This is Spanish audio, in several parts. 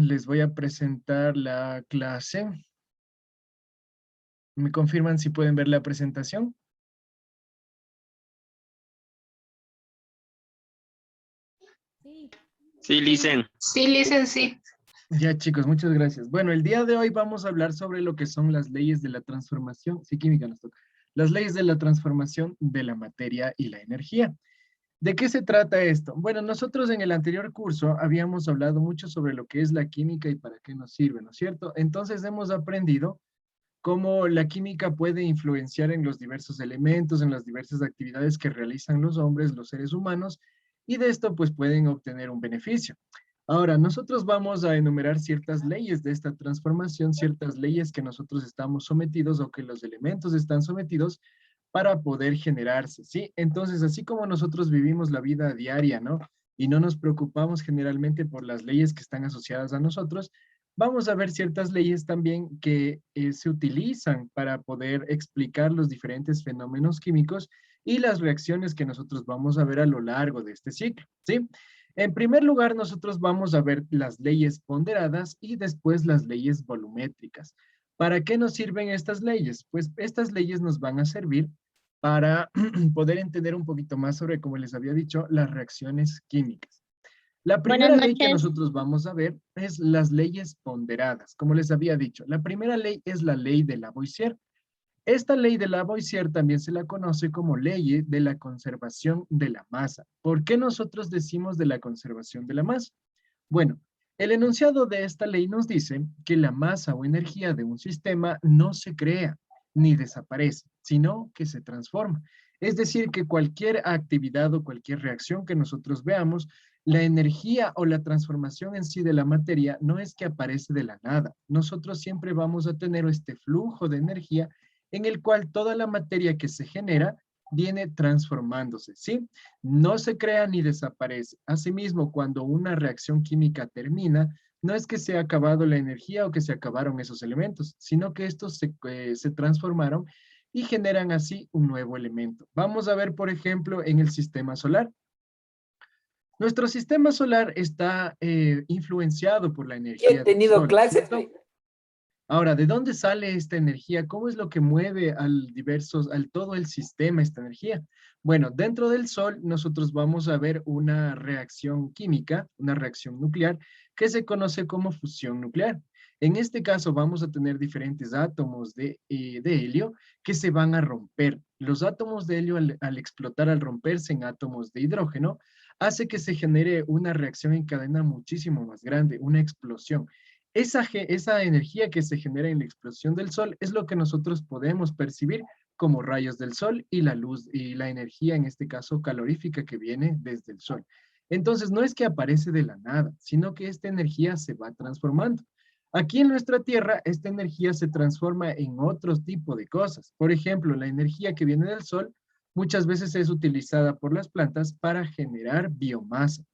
Les voy a presentar la clase. ¿Me confirman si pueden ver la presentación? Sí, Licen. Sí, Licen, sí. Ya, chicos, muchas gracias. Bueno, el día de hoy vamos a hablar sobre lo que son las leyes de la transformación. Sí, química nos toca. Las leyes de la transformación de la materia y la energía. ¿De qué se trata esto? Bueno, nosotros en el anterior curso habíamos hablado mucho sobre lo que es la química y para qué nos sirve, ¿no es cierto? Entonces hemos aprendido cómo la química puede influenciar en los diversos elementos, en las diversas actividades que realizan los hombres, los seres humanos, y de esto pues pueden obtener un beneficio. Ahora, nosotros vamos a enumerar ciertas leyes de esta transformación, ciertas leyes que nosotros estamos sometidos o que los elementos están sometidos para poder generarse, ¿sí? Entonces, así como nosotros vivimos la vida diaria, ¿no? Y no nos preocupamos generalmente por las leyes que están asociadas a nosotros, vamos a ver ciertas leyes también que se utilizan para poder explicar los diferentes fenómenos químicos y las reacciones que nosotros vamos a ver a lo largo de este ciclo, ¿sí? En primer lugar, nosotros vamos a ver las leyes ponderadas y después las leyes volumétricas. ¿Para qué nos sirven estas leyes? Pues estas leyes nos van a servir para poder entender un poquito más sobre, como les había dicho, las reacciones químicas. La Buenas primera ley que noches. nosotros vamos a ver es las leyes ponderadas. Como les había dicho, la primera ley es la ley de Lavoisier. Esta ley de Lavoisier también se la conoce como ley de la conservación de la masa. ¿Por qué nosotros decimos de la conservación de la masa? Bueno, el enunciado de esta ley nos dice que la masa o energía de un sistema no se crea ni desaparece, sino que se transforma. Es decir, que cualquier actividad o cualquier reacción que nosotros veamos, la energía o la transformación en sí de la materia no es que aparece de la nada. Nosotros siempre vamos a tener este flujo de energía en el cual toda la materia que se genera viene transformándose, ¿sí? No se crea ni desaparece. Asimismo, cuando una reacción química termina, no es que se ha acabado la energía o que se acabaron esos elementos, sino que estos se transformaron y generan así un nuevo elemento. Vamos a ver, por ejemplo, en el sistema solar. Nuestro sistema solar está influenciado por la He energía del tenido Sol, clases. ¿cierto? Ahora, ¿de dónde sale esta energía? ¿Cómo es lo que mueve al todo el sistema esta energía? Bueno, dentro del Sol nosotros vamos a ver una reacción química, una reacción nuclear, que se conoce como fusión nuclear. En este caso vamos a tener diferentes átomos de helio que se van a romper. Los átomos de helio al explotar, al romperse en átomos de hidrógeno, hace que se genere una reacción en cadena muchísimo más grande, una explosión. Esa energía que se genera en la explosión del sol es lo que nosotros podemos percibir como rayos del sol y la luz y la energía, en este caso calorífica, que viene desde el sol. Entonces, no es que aparece de la nada, sino que esta energía se va transformando. Aquí en nuestra Tierra, esta energía se transforma en otro tipo de cosas. Por ejemplo, la energía que viene del sol muchas veces es utilizada por las plantas para generar biomasa.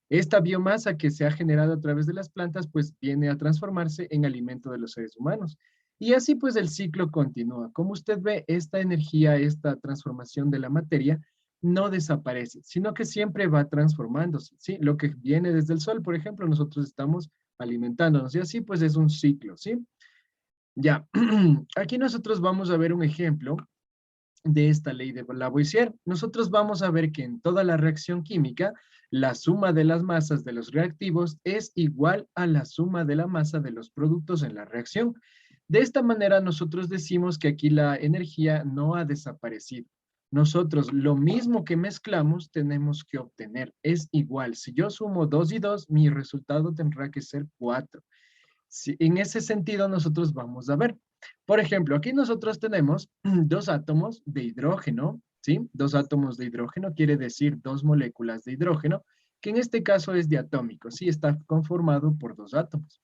Esta biomasa que se ha generado a través de las plantas, pues viene a transformarse en alimento de los seres humanos. Y así pues el ciclo continúa. Como usted ve, esta energía, esta transformación de la materia no desaparece, sino que siempre va transformándose, ¿sí? Lo que viene desde el sol, por ejemplo, nosotros estamos alimentándonos y así pues es un ciclo, ¿sí? Ya, aquí nosotros vamos a ver un ejemplo de esta ley de Lavoisier. Nosotros vamos a ver que en toda la reacción química, la suma de las masas de los reactivos es igual a la suma de la masa de los productos en la reacción. De esta manera, nosotros decimos que aquí la energía no ha desaparecido. Nosotros lo mismo que mezclamos tenemos que obtener. Es igual. Si yo sumo 2 y 2, mi resultado tendrá que ser 4. Sí, en ese sentido, nosotros vamos a ver. Por ejemplo, aquí nosotros tenemos dos átomos de hidrógeno, ¿sí? Dos átomos de hidrógeno quiere decir dos moléculas de hidrógeno, que en este caso es diatómico, ¿sí? Está conformado por dos átomos.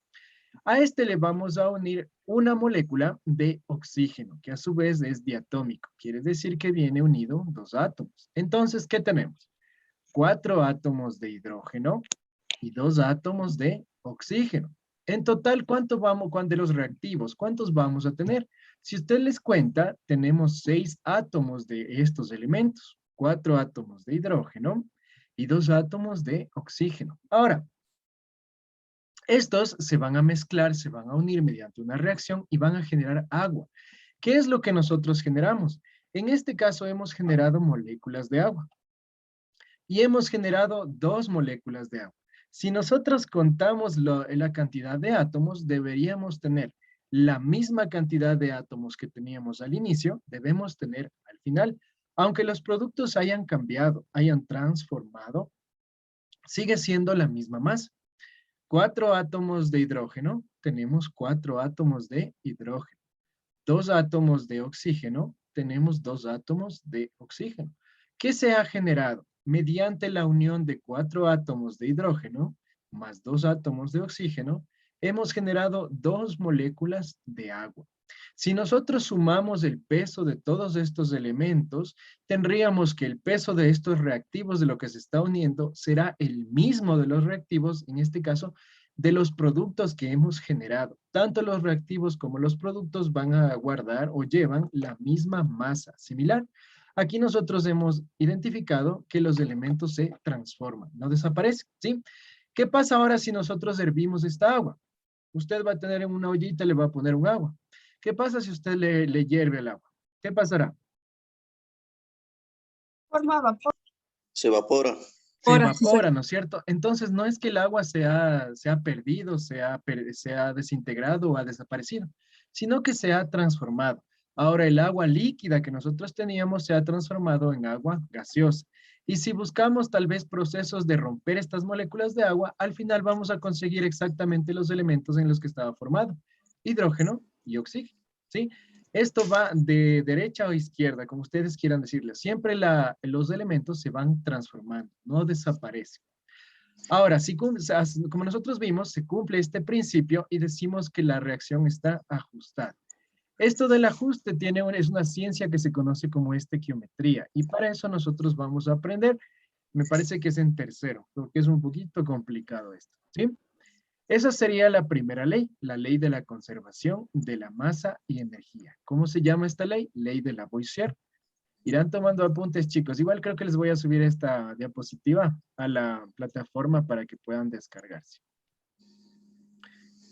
A este le vamos a unir una molécula de oxígeno, que a su vez es diatómico, quiere decir que viene unido dos átomos. Entonces, ¿qué tenemos? 4 átomos de hidrógeno y 2 átomos de oxígeno. En total, ¿cuánto de los reactivos? ¿Cuántos vamos a tener? Si usted les cuenta, tenemos 6 átomos de estos elementos, 4 átomos de hidrógeno y 2 átomos de oxígeno. Ahora, Estos se van a mezclar, se van a unir mediante una reacción y van a generar agua. ¿Qué es lo que nosotros generamos? En este caso hemos generado moléculas de agua y hemos generado dos moléculas de agua. Si nosotros contamos la cantidad de átomos, deberíamos tener la misma cantidad de átomos que teníamos al inicio, debemos tener al final. Aunque los productos hayan cambiado, hayan transformado, sigue siendo la misma masa. 4 átomos de hidrógeno, tenemos 4 átomos de hidrógeno. 2 átomos de oxígeno, tenemos 2 átomos de oxígeno. ¿Qué se ha generado? Mediante la unión de 4 átomos de hidrógeno más 2 átomos de oxígeno, hemos generado 2 moléculas de agua. Si nosotros sumamos el peso de todos estos elementos, tendríamos que el peso de estos reactivos de lo que se está uniendo será el mismo de los reactivos, en este caso, de los productos que hemos generado. Tanto los reactivos como los productos van a guardar o llevan la misma masa similar. Aquí nosotros hemos identificado que los elementos se transforman, no desaparecen, ¿sí? ¿Qué pasa ahora si nosotros hervimos esta agua? Usted va a tener en una ollita, le va a poner un agua. ¿Qué pasa si usted le hierve el agua? ¿Qué pasará? Forma vapor. Se evapora. Se evapora, ¿no es cierto? Entonces no es que el agua se ha perdido, se ha desintegrado o ha desaparecido, sino que se ha transformado. Ahora el agua líquida que nosotros teníamos se ha transformado en agua gaseosa. Y si buscamos tal vez procesos de romper estas moléculas de agua, al final vamos a conseguir exactamente los elementos en los que estaba formado. Hidrógeno y oxígeno, ¿sí? Esto va de derecha o izquierda, como ustedes quieran decirle. Siempre los elementos se van transformando, no desaparecen. Ahora, si, como nosotros vimos, se cumple este principio y decimos que la reacción está ajustada. Esto del ajuste es una ciencia que se conoce como estequiometría y para eso nosotros vamos a aprender, me parece que es en tercero, porque es un poquito complicado esto, ¿sí? Esa sería la primera ley, la ley de la conservación de la masa y energía. ¿Cómo se llama esta ley? Ley de Lavoisier. Irán tomando apuntes, chicos. Igual creo que les voy a subir esta diapositiva a la plataforma para que puedan descargarse.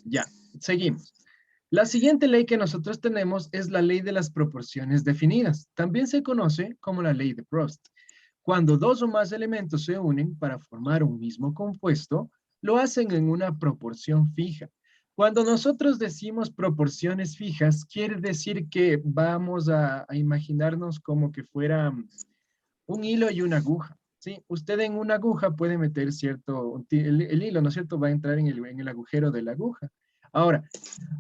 Ya, seguimos. La siguiente ley que nosotros tenemos es la ley de las proporciones definidas. También se conoce como la ley de Proust. Cuando dos o más elementos se unen para formar un mismo compuesto, lo hacen en una proporción fija. Cuando nosotros decimos proporciones fijas, quiere decir que vamos a imaginarnos como que fuera un hilo y una aguja, ¿sí? Usted en una aguja puede meter el hilo, ¿no es cierto? Va a entrar en el agujero de la aguja. Ahora,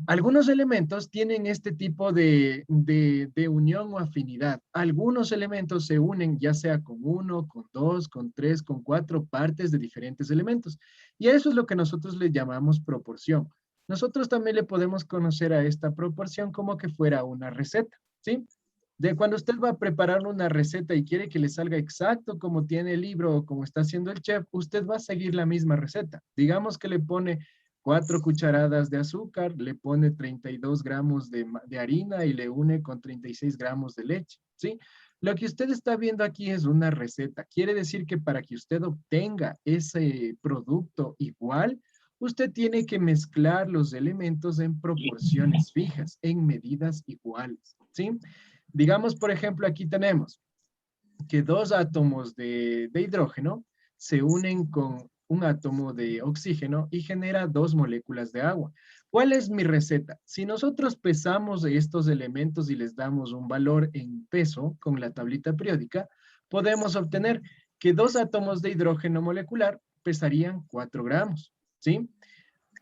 algunos elementos tienen este tipo de unión o afinidad. Algunos elementos se unen ya sea con 1, con 2, con 3, con 4 partes de diferentes elementos. Y a eso es lo que nosotros le llamamos proporción. Nosotros también le podemos conocer a esta proporción como que fuera una receta, ¿sí? De cuando usted va a preparar una receta y quiere que le salga exacto como tiene el libro o como está haciendo el chef, usted va a seguir la misma receta. Digamos que le pone 4 cucharadas de azúcar, le pone 32 gramos de harina y le une con 36 gramos de leche, ¿sí? Lo que usted está viendo aquí es una receta. Quiere decir que para que usted obtenga ese producto igual, usted tiene que mezclar los elementos en proporciones fijas, en medidas iguales, ¿sí? Digamos, por ejemplo, aquí tenemos que 2 átomos de hidrógeno se unen con un átomo de oxígeno y genera 2 moléculas de agua. ¿Cuál es mi receta? Si nosotros pesamos estos elementos y les damos un valor en peso con la tablita periódica, podemos obtener que 2 átomos de hidrógeno molecular pesarían 4 gramos, ¿sí?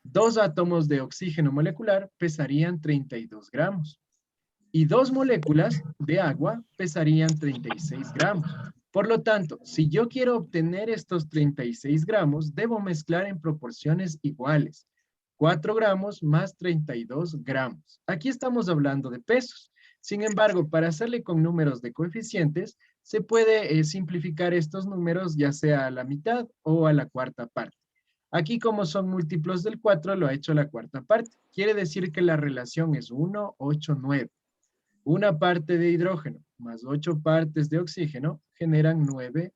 2 átomos de oxígeno molecular pesarían 32 gramos y 2 moléculas de agua pesarían 36 gramos. Por lo tanto, si yo quiero obtener estos 36 gramos, debo mezclar en proporciones iguales. 4 gramos más 32 gramos. Aquí estamos hablando de pesos. Sin embargo, para hacerle con números de coeficientes, se puede simplificar estos números ya sea a la mitad o a la cuarta parte. Aquí como son múltiplos del 4, lo ha hecho la cuarta parte. Quiere decir que la relación es 1, 8, 9. Una parte de hidrógeno más 8 partes de oxígeno generan 9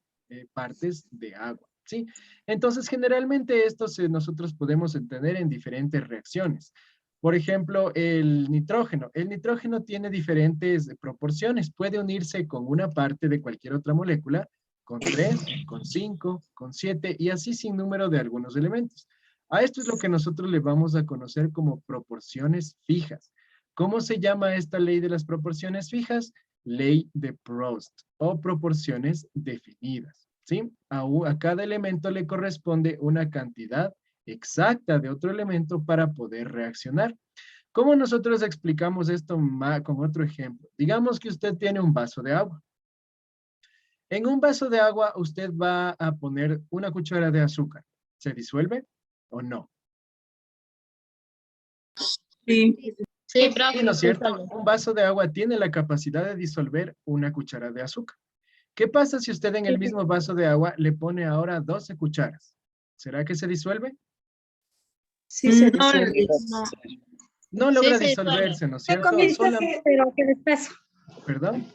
partes de agua. ¿sí? Entonces, generalmente nosotros podemos entender en diferentes reacciones. Por ejemplo, el nitrógeno. El nitrógeno tiene diferentes proporciones. Puede unirse con una parte de cualquier otra molécula, con 3, con 5, con 7 y así sin número de algunos elementos. A esto es lo que nosotros le vamos a conocer como proporciones fijas. ¿Cómo se llama esta ley de las proporciones fijas? Ley de Proust o proporciones definidas, ¿sí? A cada elemento le corresponde una cantidad exacta de otro elemento para poder reaccionar. ¿Cómo nosotros explicamos esto con otro ejemplo? Digamos que usted tiene un vaso de agua. En un vaso de agua usted va a poner una cuchara de azúcar. ¿Se disuelve o no? Sí. Sí, Sí, ¿no profe. es cierto? Un vaso de agua tiene la capacidad de disolver una cuchara de azúcar. ¿Qué pasa si usted en el mismo vaso de agua le pone ahora 12 cucharas? ¿Será que se disuelve? Sí, se No, disuelve. no. No Sí, logra se disuelve. disolverse, ¿no es Se cierto? comiste, pero queda espeso. ¿Perdón?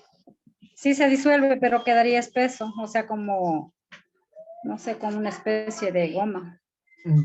Sí se disuelve, pero quedaría espeso, o sea, como, no sé, como una especie de goma.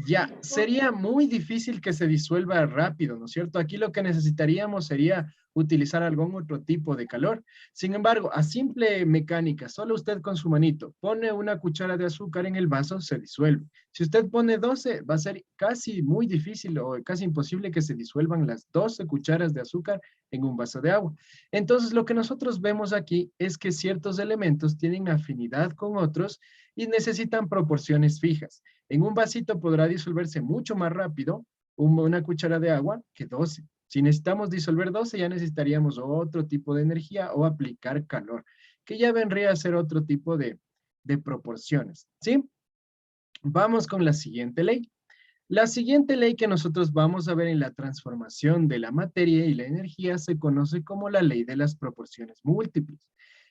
Ya, sería muy difícil que se disuelva rápido, ¿no es cierto? Aquí lo que necesitaríamos sería utilizar algún otro tipo de calor. Sin embargo, a simple mecánica, solo usted con su manito pone una cuchara de azúcar en el vaso, se disuelve. Si usted pone 12, va a ser casi muy difícil o casi imposible que se disuelvan las 12 cucharas de azúcar en un vaso de agua. Entonces, lo que nosotros vemos aquí es que ciertos elementos tienen afinidad con otros y necesitan proporciones fijas. En un vasito podrá disolverse mucho más rápido una cuchara de agua que 12. Si necesitamos disolver 12, ya necesitaríamos otro tipo de energía o aplicar calor, que ya vendría a ser otro tipo de proporciones, ¿sí? Vamos con la siguiente ley. La siguiente ley que nosotros vamos a ver en la transformación de la materia y la energía se conoce como la ley de las proporciones múltiples.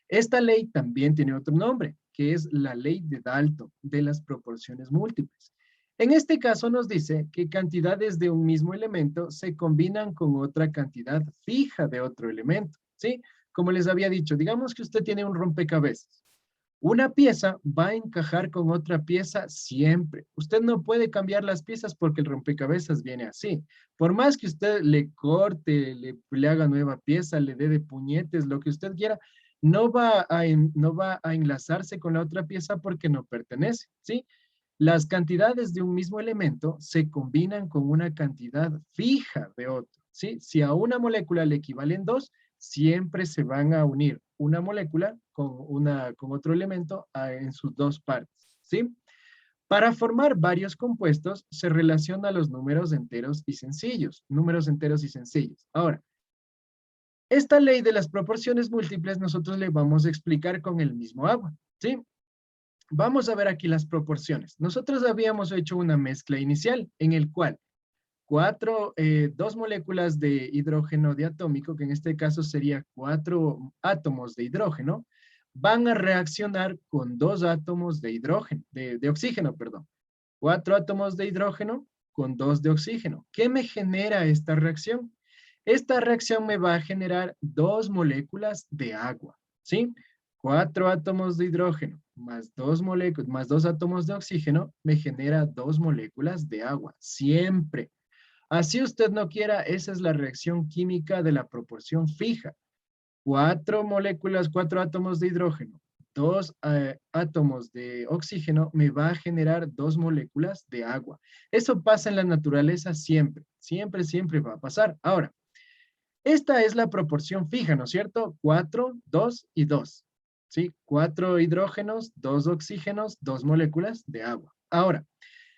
Esta ley también tiene otro nombre, que es la ley de Dalton de las proporciones múltiples. En este caso nos dice que cantidades de un mismo elemento se combinan con otra cantidad fija de otro elemento, ¿sí? Como les había dicho, digamos que usted tiene un rompecabezas. Una pieza va a encajar con otra pieza siempre. Usted no puede cambiar las piezas porque el rompecabezas viene así. Por más que usted le corte, le haga nueva pieza, le dé de puñetes, lo que usted quiera, no va a enlazarse con la otra pieza porque no pertenece, ¿sí? Las cantidades de un mismo elemento se combinan con una cantidad fija de otro, ¿sí? Si a una molécula le equivalen dos, siempre se van a unir una molécula con otro elemento en sus dos partes, ¿sí? Para formar varios compuestos se relaciona los números enteros y sencillos, números enteros y sencillos. Ahora, esta ley de las proporciones múltiples nosotros le vamos a explicar con el mismo agua, ¿sí? Vamos a ver aquí las proporciones. Nosotros habíamos hecho una mezcla inicial en el cual dos moléculas de hidrógeno diatómico, que en este caso sería 4 átomos de hidrógeno, van a reaccionar con 2 átomos de hidrógeno, de oxígeno, perdón. 4 átomos de hidrógeno con 2 de oxígeno. ¿Qué me genera esta reacción? Esta reacción me va a generar 2 moléculas de agua, ¿sí? 4 átomos de hidrógeno más 2 átomos de oxígeno me genera 2 moléculas de agua, siempre. Así usted no quiera, esa es la reacción química de la proporción fija. 4 moléculas, 4 átomos de hidrógeno, 2 átomos de oxígeno me va a generar 2 moléculas de agua. Eso pasa en la naturaleza siempre, siempre, siempre va a pasar. Ahora, esta es la proporción fija, ¿no es cierto? 4, 2 y 2. ¿Sí? 4 hidrógenos, 2 oxígenos, 2 moléculas de agua. Ahora,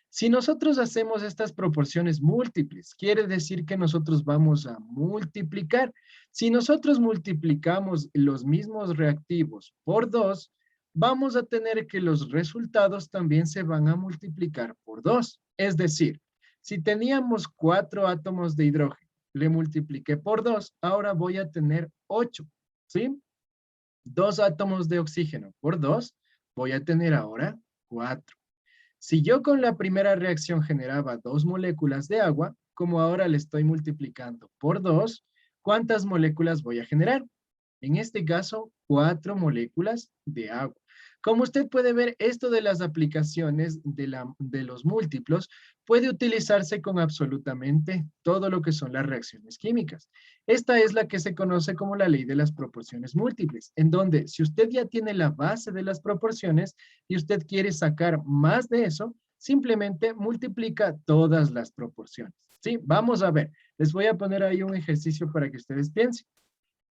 si nosotros hacemos estas proporciones múltiples, quiere decir que nosotros vamos a multiplicar. Si nosotros multiplicamos los mismos reactivos por 2, vamos a tener que los resultados también se van a multiplicar por 2. Es decir, si teníamos 4 átomos de hidrógeno, le multipliqué por 2, ahora voy a tener 8, ¿sí? 2 átomos de oxígeno por 2, voy a tener ahora 4. Si yo con la primera reacción generaba 2 moléculas de agua, como ahora le estoy multiplicando por 2, ¿cuántas moléculas voy a generar? En este caso, 4 moléculas de agua. Como usted puede ver, esto de las aplicaciones de los múltiplos puede utilizarse con absolutamente todo lo que son las reacciones químicas. Esta es la que se conoce como la ley de las proporciones múltiples, en donde si usted ya tiene la base de las proporciones y usted quiere sacar más de eso, simplemente multiplica todas las proporciones. ¿Sí? Vamos a ver. Les voy a poner ahí un ejercicio para que ustedes piensen.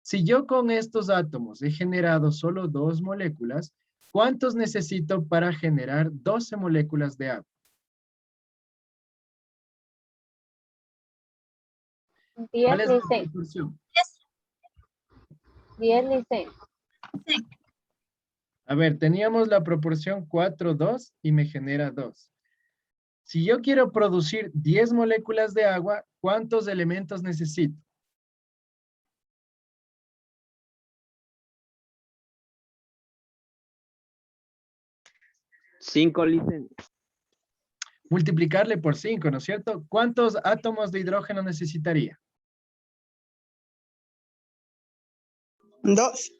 Si yo con estos átomos he generado solo 2 moléculas, ¿cuántos necesito para generar 12 moléculas de agua? 10 ¿Cuál es la licencias. proporción? 10 licencias. A ver, teníamos la proporción 4, 2 y me genera 2. Si yo quiero producir 10 moléculas de agua, ¿cuántos elementos necesito? Cinco licencias. Multiplicarle por 5, ¿no es cierto? ¿Cuántos átomos de hidrógeno necesitaría? 2.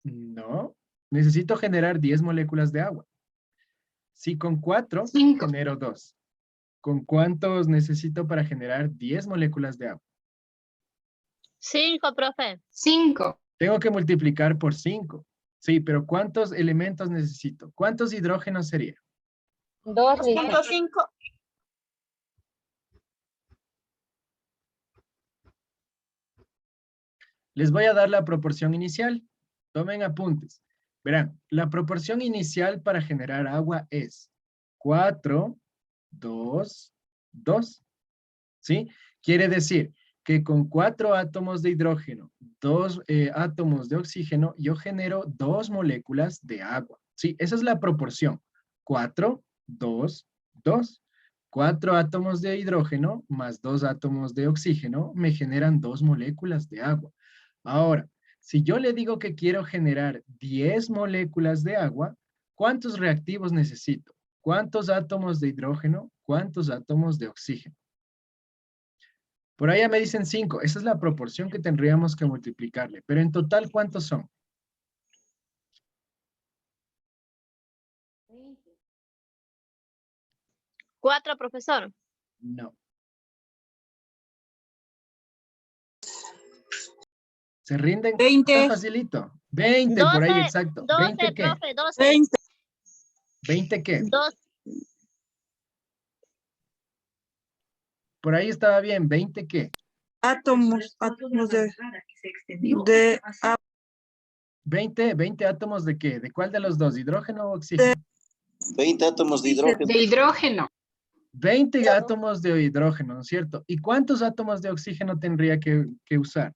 No, necesito generar 10 moléculas de agua. Si con 4 genero 2. ¿Con cuántos necesito para generar 10 moléculas de agua? 5, profe. 5. Tengo que multiplicar por 5. Sí, pero ¿cuántos elementos necesito? ¿Cuántos hidrógenos sería? 2 licencias. 5. Les voy a dar la proporción inicial. Tomen apuntes. Verán, la proporción inicial para generar agua es 4, 2, 2. ¿Sí? Quiere decir que con 4 átomos de hidrógeno, 2 átomos de oxígeno, yo genero 2 moléculas de agua. ¿Sí? Esa es la proporción. 4, 2, 2. 4 átomos de hidrógeno más 2 átomos de oxígeno me generan 2 moléculas de agua. Ahora, si yo le digo que quiero generar 10 moléculas de agua, ¿cuántos reactivos necesito? ¿Cuántos átomos de hidrógeno? ¿Cuántos átomos de oxígeno? Por allá me dicen 5. Esa es la proporción que tendríamos que multiplicarle. Pero en total, ¿cuántos son? 4, profesor. No. ¿Se rinden? 20. Está facilito. 20 por ahí, 12, exacto. 12, ¿20 qué? profe, 12. 20. ¿20 qué? 12. Por ahí estaba bien. ¿20 qué? Átomos de 20 átomos de qué? ¿De cuál de los dos? ¿Hidrógeno o oxígeno? 20 átomos de hidrógeno. De hidrógeno. 20 átomos de hidrógeno, ¿no es cierto? ¿Y cuántos átomos de oxígeno tendría que usar?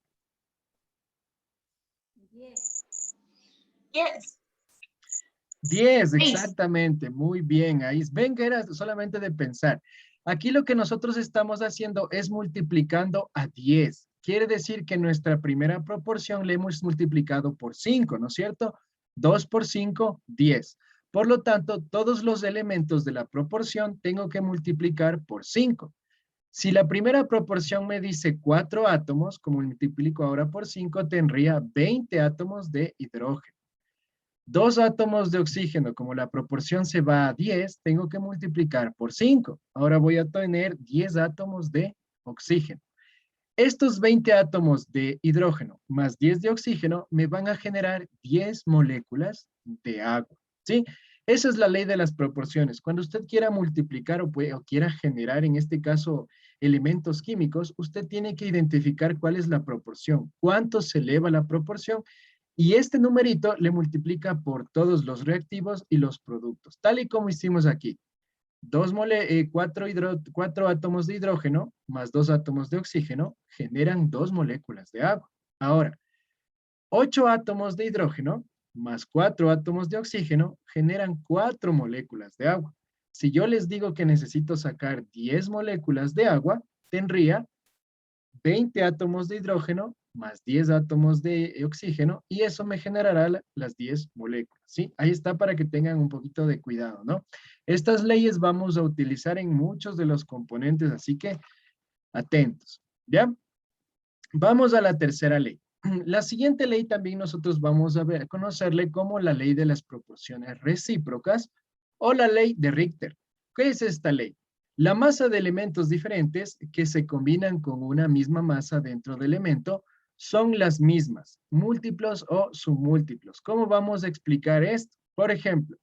10. 10, exactamente. Muy bien. Ahí ven que era solamente de pensar. Aquí lo que nosotros estamos haciendo es multiplicando a 10. Quiere decir que nuestra primera proporción le hemos multiplicado por 5, ¿no es cierto? 2 por 5, 10. Por lo tanto, todos los elementos de la proporción tengo que multiplicar por 5. Si la primera proporción me dice 4 átomos, como multiplico ahora por 5, tendría 20 átomos de hidrógeno. 2 átomos de oxígeno, como la proporción se va a 10, tengo que multiplicar por 5. Ahora voy a tener 10 átomos de oxígeno. Estos 20 átomos de hidrógeno más 10 de oxígeno me van a generar 10 moléculas de agua. ¿Sí? Esa es la ley de las proporciones. Cuando usted quiera multiplicar o quiera generar, en este caso, elementos químicos, usted tiene que identificar cuál es la proporción, cuánto se eleva la proporción, y este numerito le multiplica por todos los reactivos y los productos, tal y como hicimos aquí. 4 átomos de hidrógeno más 2 átomos de oxígeno generan 2 moléculas de agua. Ahora, 8 átomos de hidrógeno más 4 átomos de oxígeno generan 4 moléculas de agua. Si yo les digo que necesito sacar 10 moléculas de agua, tendría 20 átomos de hidrógeno más 10 átomos de oxígeno y eso me generará las 10 moléculas, ¿sí? Ahí está para que tengan un poquito de cuidado, ¿no? Estas leyes vamos a utilizar en muchos de los componentes, así que atentos, ¿ya? Vamos a la tercera ley. la siguiente ley también nosotros vamos a ver, conocerle como la ley de las proporciones recíprocas o la ley de Richter. ¿Qué es esta ley? La masa de elementos diferentes que se combinan con una misma masa dentro del elemento son las mismas, múltiplos o submúltiplos. ¿Cómo vamos a explicar esto? Por ejemplo,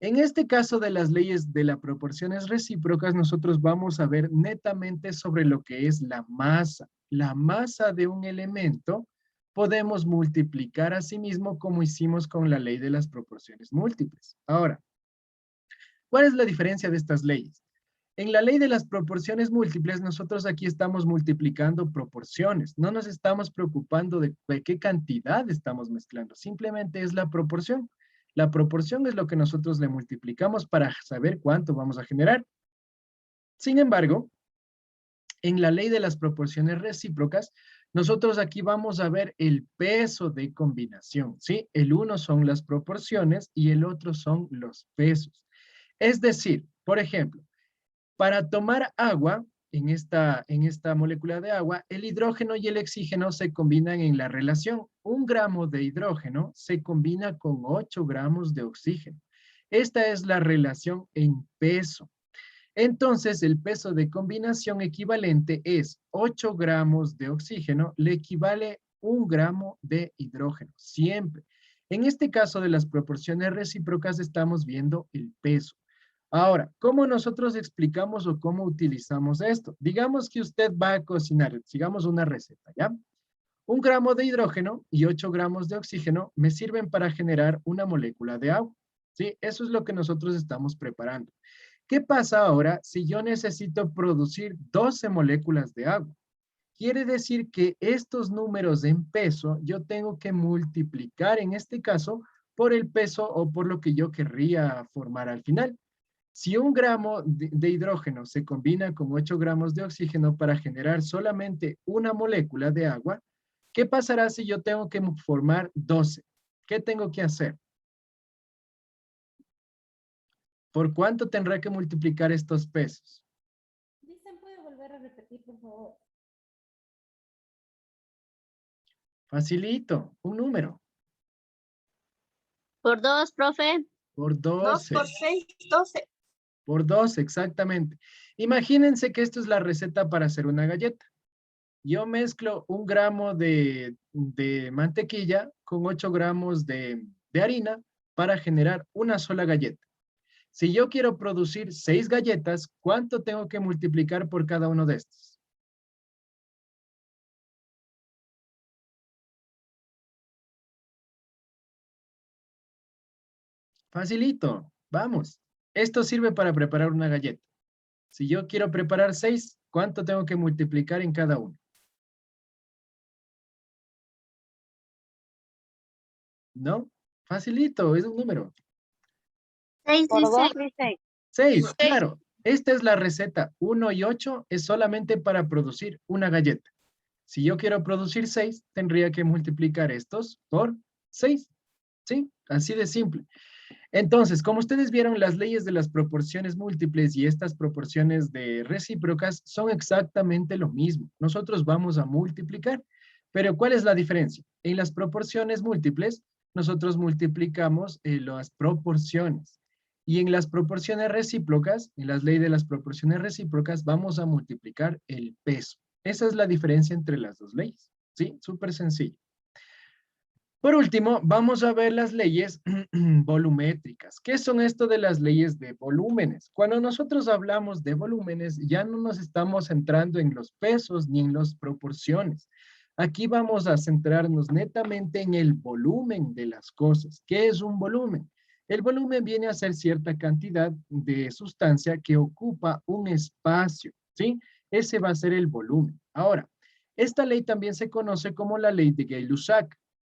en este caso de las leyes de las proporciones recíprocas, nosotros vamos a ver netamente sobre lo que es la masa. La masa de un elemento podemos multiplicar a sí mismo como hicimos con la ley de las proporciones múltiples. Ahora, ¿cuál es la diferencia de estas leyes? En la ley de las proporciones múltiples, nosotros aquí estamos multiplicando proporciones. No nos estamos preocupando de qué cantidad estamos mezclando. Simplemente es la proporción. La proporción es lo que nosotros le multiplicamos para saber cuánto vamos a generar. Sin embargo, en la ley de las proporciones recíprocas, nosotros aquí vamos a ver el peso de combinación, ¿sí? El uno son las proporciones y el otro son los pesos. Es decir, por ejemplo, para tomar agua, en esta molécula de agua, el hidrógeno y el oxígeno se combinan en la relación. 1 gramo de hidrógeno se combina con 8 gramos de oxígeno. Esta es la relación en peso. Entonces, el peso de combinación equivalente es 8 gramos de oxígeno, le equivale 1 gramo de hidrógeno, siempre. En este caso de las proporciones recíprocas estamos viendo el peso. Ahora, ¿cómo nosotros explicamos o cómo utilizamos esto? Digamos que usted va a cocinar, sigamos una receta, ¿ya? 1 gramo de hidrógeno y 8 gramos de oxígeno me sirven para generar una molécula de agua, ¿sí? Eso es lo que nosotros estamos preparando. ¿Qué pasa ahora si yo necesito producir 12 moléculas de agua? Quiere decir que estos números en peso yo tengo que multiplicar en este caso por el peso o por lo que yo querría formar al final. Si 1 gramo de hidrógeno se combina con 8 gramos de oxígeno para generar solamente una molécula de agua, ¿qué pasará si yo tengo que formar 12? ¿Qué tengo que hacer? ¿Por cuánto tendré que multiplicar estos pesos? Dicen, ¿puede volver a repetir, por favor? Facilito, un número. Por 2, profe. Por 2 12. por 6, 12. Por 12, exactamente. Imagínense que esto es la receta para hacer una galleta. Yo mezclo 1 gramo de mantequilla con 8 gramos de harina para generar una sola galleta. Si yo quiero producir 6 galletas, ¿cuánto tengo que multiplicar por cada uno de estos? Facilito, vamos. Esto sirve para preparar una galleta. Si yo quiero preparar 6, ¿cuánto tengo que multiplicar en cada uno? ¿No? Facilito, es un número. 6 Por dos, dice. dice. 6, claro. Esta es la receta. 1 y 8 es solamente para producir una galleta. Si yo quiero producir 6, tendría que multiplicar estos por 6. ¿Sí? Así de simple. Entonces, como ustedes vieron, las leyes de las proporciones múltiples y estas proporciones de recíprocas son exactamente lo mismo. Nosotros vamos a multiplicar. Pero ¿cuál es la diferencia? En las proporciones múltiples, nosotros multiplicamos las proporciones. Y en las proporciones recíprocas, en las leyes de las proporciones recíprocas, vamos a multiplicar el peso. Esa es la diferencia entre las dos leyes. ¿Sí? Súper sencillo. Por último, vamos a ver las leyes volumétricas. ¿Qué son esto de las leyes de volúmenes? Cuando nosotros hablamos de volúmenes, ya no nos estamos centrando en los pesos ni en las proporciones. Aquí vamos a centrarnos netamente en el volumen de las cosas. ¿Qué es un volumen? El volumen viene a ser cierta cantidad de sustancia que ocupa un espacio, ¿sí? Ese va a ser el volumen. Ahora, esta ley también se conoce como la ley de Gay-Lussac.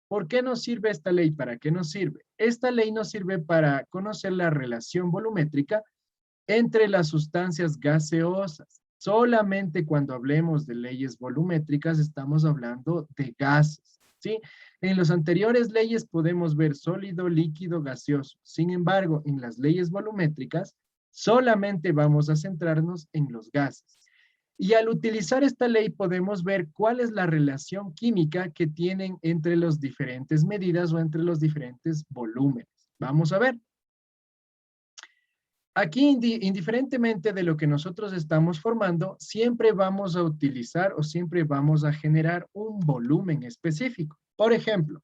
¿Por qué nos sirve esta ley? ¿Para qué nos sirve? Esta ley nos sirve para conocer la relación volumétrica entre las sustancias gaseosas. Solamente cuando hablemos de leyes volumétricas estamos hablando de gases, ¿sí? En las anteriores leyes podemos ver sólido, líquido, gaseoso. Sin embargo, en las leyes volumétricas solamente vamos a centrarnos en los gases. Y al utilizar esta ley podemos ver cuál es la relación química que tienen entre las diferentes medidas o entre los diferentes volúmenes. Vamos a ver. Aquí, indiferentemente de lo que nosotros estamos formando, siempre vamos a utilizar o siempre vamos a generar un volumen específico. Por ejemplo,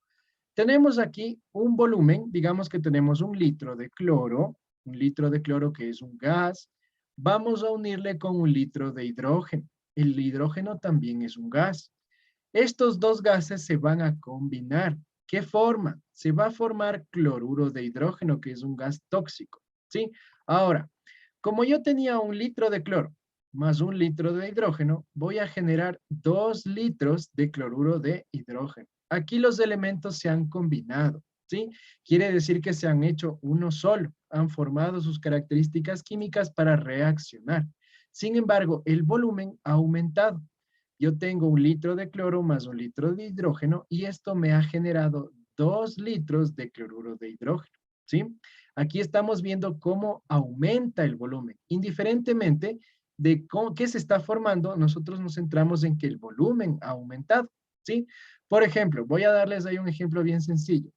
tenemos aquí un volumen, digamos que tenemos 1 litro de cloro, 1 litro de cloro que es un gas, vamos a unirle con 1 litro de hidrógeno. El hidrógeno también es un gas. Estos dos gases se van a combinar. ¿Qué forma? Se va a formar cloruro de hidrógeno, que es un gas tóxico, ¿sí? Ahora, como yo tenía 1 litro de cloro más 1 litro de hidrógeno, voy a generar 2 litros de cloruro de hidrógeno. Aquí los elementos se han combinado, ¿sí? Quiere decir que se han hecho uno solo, han formado sus características químicas para reaccionar. Sin embargo, el volumen ha aumentado. Yo tengo 1 litro de cloro más 1 litro de hidrógeno y esto me ha generado 2 litros de cloruro de hidrógeno, ¿sí? Aquí estamos viendo cómo aumenta el volumen. Indiferentemente de qué se está formando, nosotros nos centramos en que el volumen ha aumentado, ¿sí? Por ejemplo, voy a darles ahí un ejemplo bien sencillo.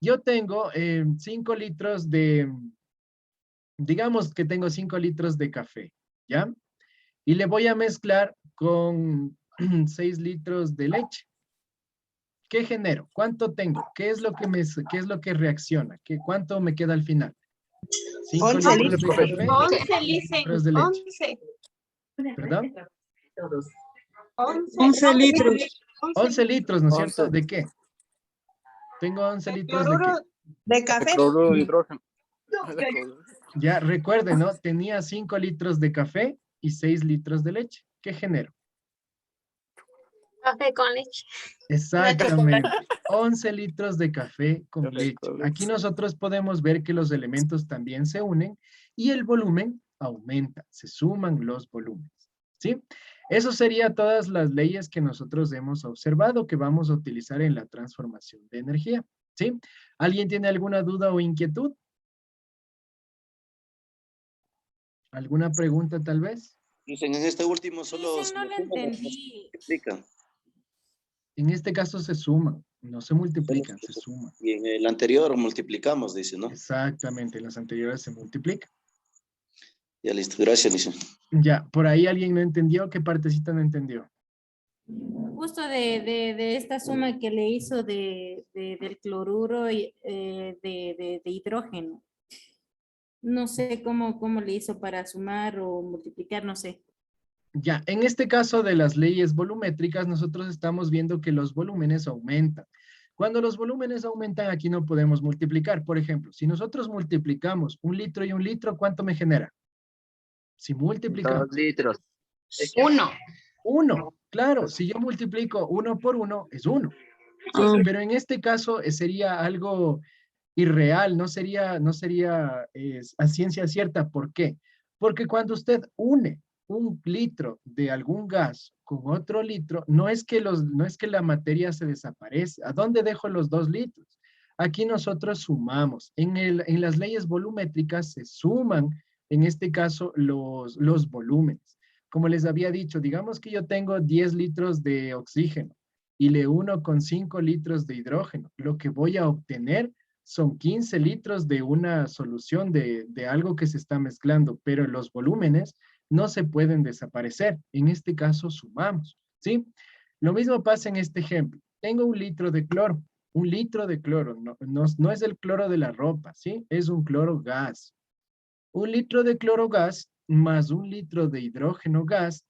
Yo tengo 5 litros de, digamos que tengo 5 litros de café, ¿ya? Y le voy a mezclar con 6 litros de leche. ¿Qué genero? ¿Cuánto tengo? ¿Qué es lo que reacciona? ¿Cuánto me queda al final? 5 11 litros de café, 11 litros de leche. 11. ¿Perdón? 11 litros 11 litros, ¿no es cierto? 11. ¿De qué? Tengo 11 litros de qué. de café. Cloruro de hidrógeno. Ya recuerden, ¿no? Tenía 5 litros de café y 6 litros de leche. ¿Qué genero? Café con leche. Exactamente. 11 litros de café con Café leche. con leche. Aquí nosotros podemos ver que los elementos también se unen y el volumen aumenta. Se suman los volúmenes. ¿Sí? Eso sería todas las leyes que nosotros hemos observado que vamos a utilizar en la transformación de energía. ¿Sí? ¿Alguien tiene alguna duda o inquietud? ¿Alguna pregunta tal vez? Dicen, en este último solo Dicen, no lo entendí. multiplican. En este caso se suman, no se multiplican, se suman. Y en el anterior multiplicamos, dice, ¿no? Exactamente, en las anteriores se multiplican. Ya listo, gracias, dice. Ya, por ahí alguien no entendió, ¿qué partecita no entendió? Justo de esta suma que le hizo del cloruro y, de hidrógeno. No sé cómo le hizo para sumar o multiplicar, no sé. Ya, en este caso de las leyes volumétricas, nosotros estamos viendo que los volúmenes aumentan. Cuando los volúmenes aumentan, aquí no podemos multiplicar. Por ejemplo, si nosotros multiplicamos 1 litro y 1 litro, ¿cuánto me genera? Si multiplicamos. 2 litros. 1. 1, claro, si yo multiplico 1 por 1, es 1. Sí, pero en este caso sería algo irreal, no sería a ciencia cierta. ¿Por qué? Porque cuando usted une 1 litro de algún gas con otro litro, no es que la materia se desaparece. ¿A dónde dejo los 2 litros? Aquí nosotros sumamos. En las leyes volumétricas se suman, en este caso, los volúmenes. Como les había dicho, digamos que yo tengo 10 litros de oxígeno y le uno con 5 litros de hidrógeno. Lo que voy a obtener son 15 litros de una solución de algo que se está mezclando, pero los volúmenes no se pueden desaparecer. En este caso sumamos, ¿sí? Lo mismo pasa en este ejemplo. Tengo 1 litro de cloro. 1 litro de cloro, no es el cloro de la ropa, ¿sí? Es un cloro gas. 1 litro de cloro gas más 1 litro de hidrógeno gas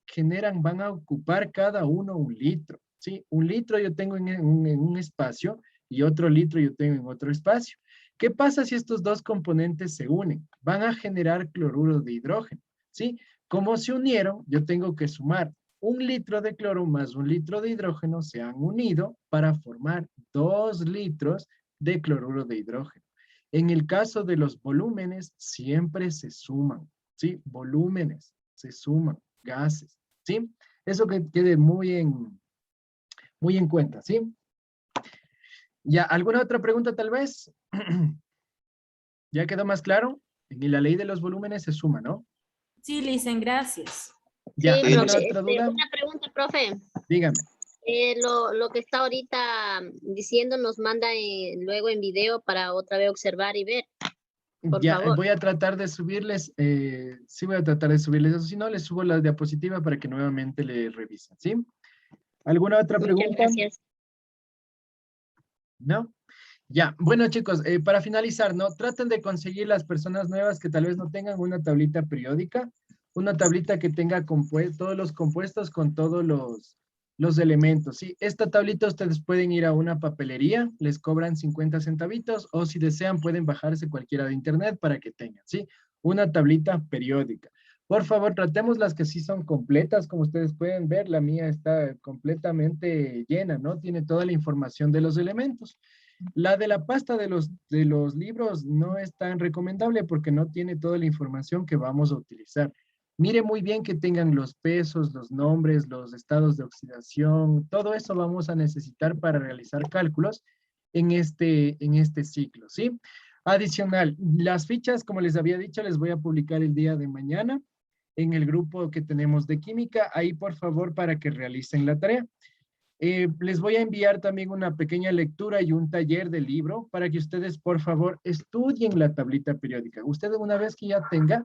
van a ocupar cada uno 1 litro, ¿sí? 1 litro yo tengo en un espacio y otro litro yo tengo en otro espacio. ¿Qué pasa si estos dos componentes se unen? Van a generar cloruro de hidrógeno, ¿sí? Como se unieron, yo tengo que sumar 1 litro de cloro más 1 litro de hidrógeno, se han unido para formar 2 litros de cloruro de hidrógeno. En el caso de los volúmenes, siempre se suman, ¿sí? Volúmenes se suman, gases, ¿sí? Eso que quede muy en cuenta, ¿sí? ¿Ya alguna otra pregunta tal vez? ¿Ya quedó más claro? En la ley de los volúmenes se suma, ¿no? Sí, le dicen gracias. Ya, Sí, ¿alguna profe, otra duda? una pregunta, profe. Dígame. Lo que está ahorita diciendo nos manda luego en video para otra vez observar y ver, por Ya, favor. voy a tratar de subirles, sí voy a tratar de subirles eso, si no, les subo la diapositiva para que nuevamente le revisen, ¿sí? ¿Alguna otra Muchas pregunta? gracias. ¿No? Ya, bueno chicos, para finalizar, ¿no? Traten de conseguir las personas nuevas que tal vez no tengan una tablita periódica, una tablita que tenga todos los compuestos con todos los elementos, ¿sí? Esta tablita ustedes pueden ir a una papelería, les cobran 50 centavitos, o si desean pueden bajarse cualquiera de internet para que tengan, ¿sí? Una tablita periódica. Por favor, tratemos las que sí son completas, como ustedes pueden ver, la mía está completamente llena, ¿no? Tiene toda la información de los elementos. La de la pasta de los libros no es tan recomendable porque no tiene toda la información que vamos a utilizar. Mire muy bien que tengan los pesos, los nombres, los estados de oxidación, todo eso vamos a necesitar para realizar cálculos en este ciclo, ¿sí? Adicional, las fichas, como les había dicho, les voy a publicar el día de mañana en el grupo que tenemos de química, ahí por favor para que realicen la tarea. Les voy a enviar también una pequeña lectura y un taller de libro para que ustedes, por favor, estudien la tablita periódica. Ustedes una vez que ya tenga,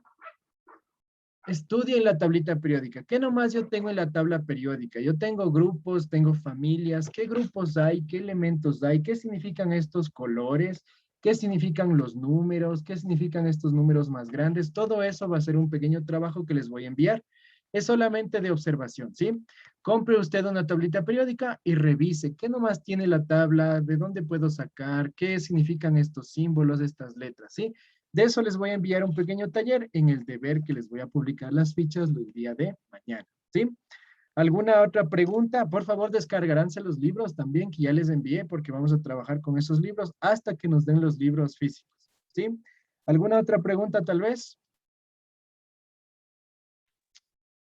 estudien la tablita periódica. ¿Qué nomás yo tengo en la tabla periódica? Yo tengo grupos, tengo familias. ¿Qué grupos hay? ¿Qué elementos hay? ¿Qué significan estos colores? ¿Qué significan los números? ¿Qué significan estos números más grandes? Todo eso va a ser un pequeño trabajo que les voy a enviar. Es solamente de observación, ¿sí? Compre usted una tablita periódica y revise qué nomás tiene la tabla, de dónde puedo sacar, qué significan estos símbolos, estas letras, ¿sí? De eso les voy a enviar un pequeño taller en el deber que les voy a publicar las fichas el día de mañana, ¿sí? ¿Alguna otra pregunta? Por favor, descargaránse los libros también que ya les envié porque vamos a trabajar con esos libros hasta que nos den los libros físicos, ¿sí? ¿Alguna otra pregunta tal vez?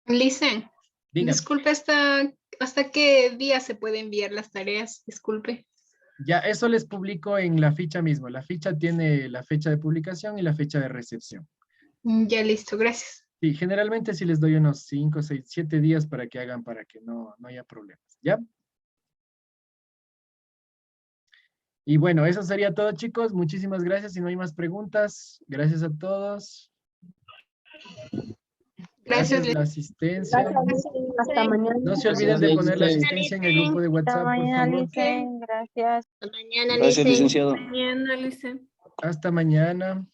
Listen, Dígame. disculpe, ¿hasta qué día se puede enviar las tareas? Disculpe. Ya, eso les publico en la ficha mismo. La ficha tiene la fecha de publicación y la fecha de recepción. Ya listo, gracias. Sí, generalmente sí les doy unos 5, 6, 7 días para que hagan, para que no haya problemas, ¿ya? Y bueno, eso sería todo, chicos. Muchísimas gracias. Si no hay más preguntas, gracias a todos. Gracias por la asistencia. Hasta mañana. No se olviden de poner la asistencia en el grupo de WhatsApp, por favor. Gracias. Hasta mañana, Gracias, Licen. licenciado. Mañana, Alice. Hasta mañana.